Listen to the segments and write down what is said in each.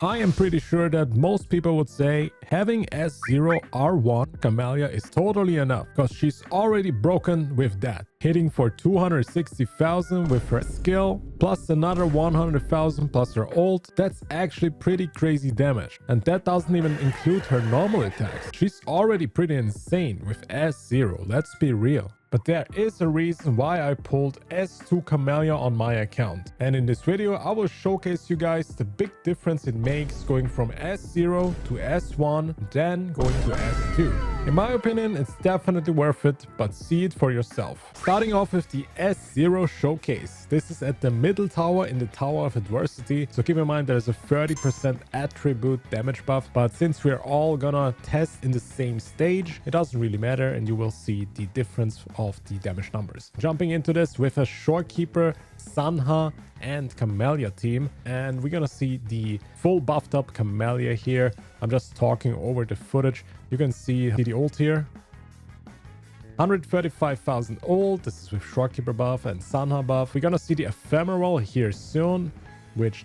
I am pretty sure that most people would say having S0 R1 Camellya is totally enough, because she's already broken with that. Hitting for 260,000 with her skill, plus another 100,000 plus her ult, that's actually pretty crazy damage. And that doesn't even include her normal attacks. She's already pretty insane with S0, let's be real. But there is a reason why I pulled S2 Camellya on my account. And in this video, I will showcase you guys the big difference it makes going from S0 to S1, then going to S2. In my opinion, it's definitely worth it, but see it for yourself. Starting off with the S0 showcase. This is at the middle tower in the Tower of Adversity. So keep in mind there's a 30% attribute damage buff, but since we're all gonna test in the same stage, it doesn't really matter and you will see the difference of the damage numbers. Jumping into this with a Shorekeeper, Sanha and Camellya team, and we're gonna see the full buffed up Camellya here. I'm just talking over the footage. You can see the ult here. 135,000 ult. This is with Shorekeeper buff and Sanha buff. We're gonna see the ephemeral here soon, which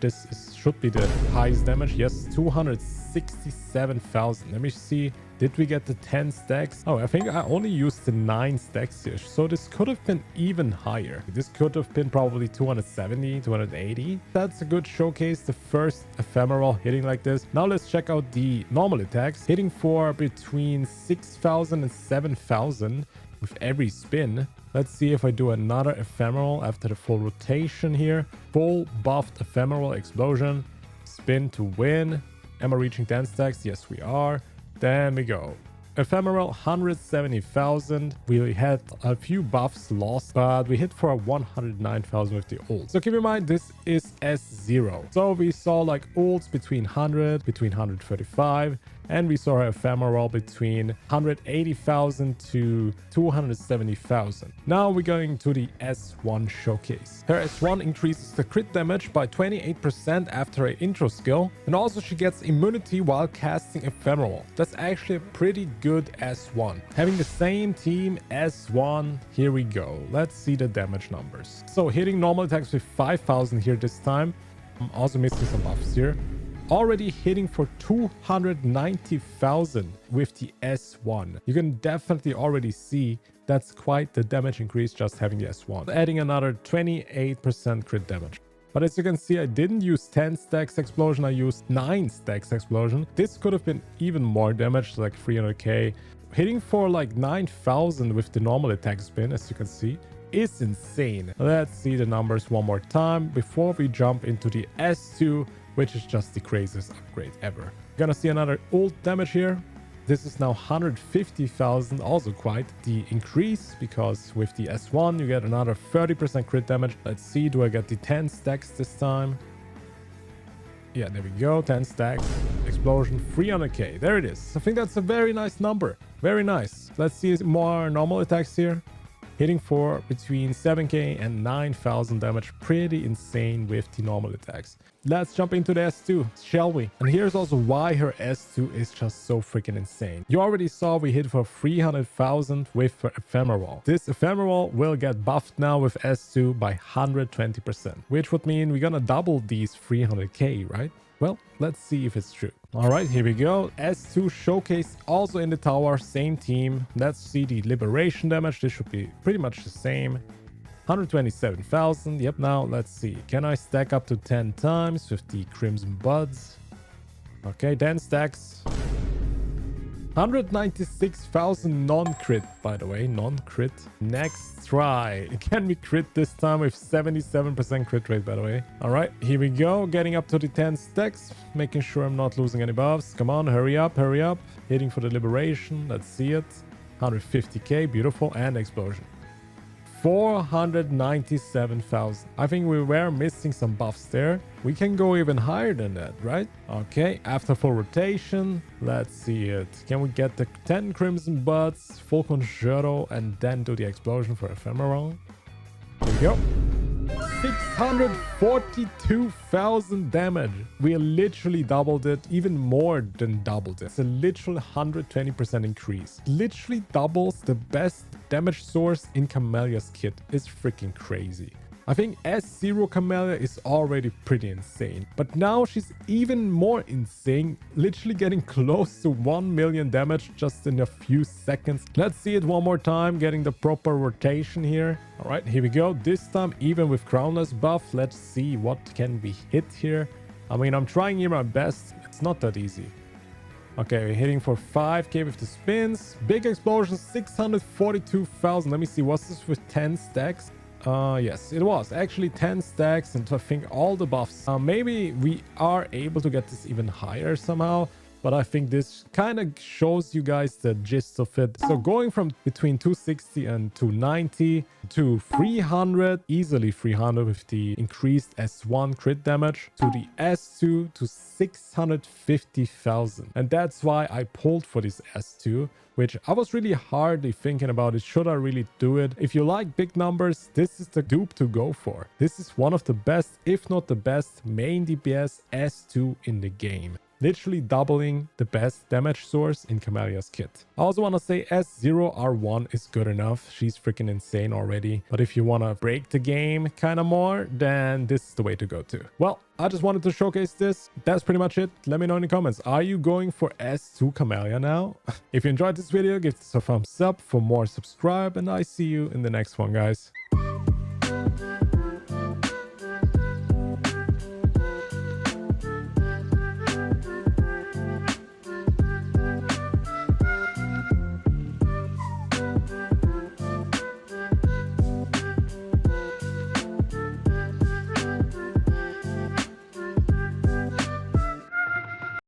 should be the highest damage. Yes, 267,000. Let me see. Did we get the 10 stacks? Oh, I think I only used the 9 stacks here. So this could have been even higher. This could have been probably 270, 280. That's a good showcase. The first ephemeral hitting like this. Now let's check out the normal attacks. Hitting for between 6,000 and 7,000 with every spin. Let's see if I do another ephemeral after the full rotation here. Full buffed ephemeral explosion. Spin to win. Am I reaching 10 stacks? Yes, we are. Then we go. Ephemeral 170,000. We had a few buffs lost, but we hit for 109,000 with the ult. So keep in mind, this is S0. So we saw like ults between 100, between 135, and we saw her ephemeral between 180,000 to 270,000. Now we're going to the S1 showcase. Her S1 increases the crit damage by 28% after her intro skill, and also she gets immunity while casting ephemeral. That's actually a pretty good S1. Having the same team S1, here we go. Let's see the damage numbers. So hitting normal attacks with 5,000 here this time. I'm also missing some buffs here. Already hitting for 290,000 with the S1. You can definitely already see that's quite the damage increase just having the S1. Adding another 28% crit damage. But as you can see, I didn't use 10 stacks explosion, I used 9 stacks explosion. This could have been even more damage, like 300k. Hitting for like 9,000 with the normal attack spin, as you can see, is insane. Let's see the numbers one more time before we jump into the S2, which is just the craziest upgrade ever. You're gonna see another ult damage here. This is now 150,000, also quite the increase, because with the S1 you get another 30% crit damage. Let's see, do I get the 10 stacks this time? Yeah, there we go, 10 stacks. Explosion, 300k, there it is. I think that's a very nice number, very nice. Let's see more normal attacks here. Hitting for between 7k and 9,000 damage. Pretty insane with the normal attacks. Let's jump into the S2, shall we? And here's also why her S2 is just so freaking insane. You already saw we hit for 300,000 with her ephemeral. This ephemeral will get buffed now with S2 by 120%, which would mean we're gonna double these 300k, right? Well, let's see if it's true. All right, here we go. S2 showcase also in the tower, same team. Let's see the liberation damage. This should be pretty much the same. 127,000. Yep, now let's see. Can I stack up to 10 times with the Crimson Buds? Okay, 10 stacks. 196,000 non-crit, by the way, non-crit. Next try. Can we crit this time with 77% crit rate, by the way? All right, here we go. Getting up to the 10 stacks, making sure I'm not losing any buffs. Come on, hurry up, hurry up. Hitting for the liberation. Let's see it. 150k, beautiful, and explosion. 497,000. I think we were missing some buffs there. We can go even higher than that, right? Okay, after full rotation, let's see it. Can we get the 10 Crimson Buds, full conjuro, and then do the explosion for ephemeral? Here we go. 642,000 damage. We literally doubled it, even more than doubled it. It's a literal 120% increase. Literally doubles the best damage source in Camellya's kit. It's freaking crazy. I think S0 Camellya is already pretty insane. But now she's even more insane, literally getting close to 1 million damage just in a few seconds. Let's see it one more time, getting the proper rotation here. All right, here we go. This time, even with crownless buff, let's see what can we hit here. I mean, I'm trying here my best. It's not that easy. Okay, we're hitting for 5k with the spins. Big explosion, 642,000. Let me see, was this with 10 stacks? Yes, it was actually 10 stacks, and I think all the buffs. Maybe we are able to get this even higher somehow, but I think this kind of shows you guys the gist of it. So going from between 260 and 290 to 300, easily 300 with the increased S1 crit damage, to the S2 to 650,000. And that's why I pulled for this S2, which I was really hardly thinking about it. Should I really do it? If you like big numbers, this is the dupe to go for. This is one of the best, if not the best, main DPS S2 in the game. Literally doubling the best damage source in Camellya's kit. I also want to say S0R1 is good enough. She's freaking insane already. But if you want to break the game kind of more, then this is the way to go to. Well, I just wanted to showcase this. That's pretty much it. Let me know in the comments. Are you going for S2 Camellya now? If you enjoyed this video, give this a thumbs up. For more, subscribe. And I see you in the next one, guys.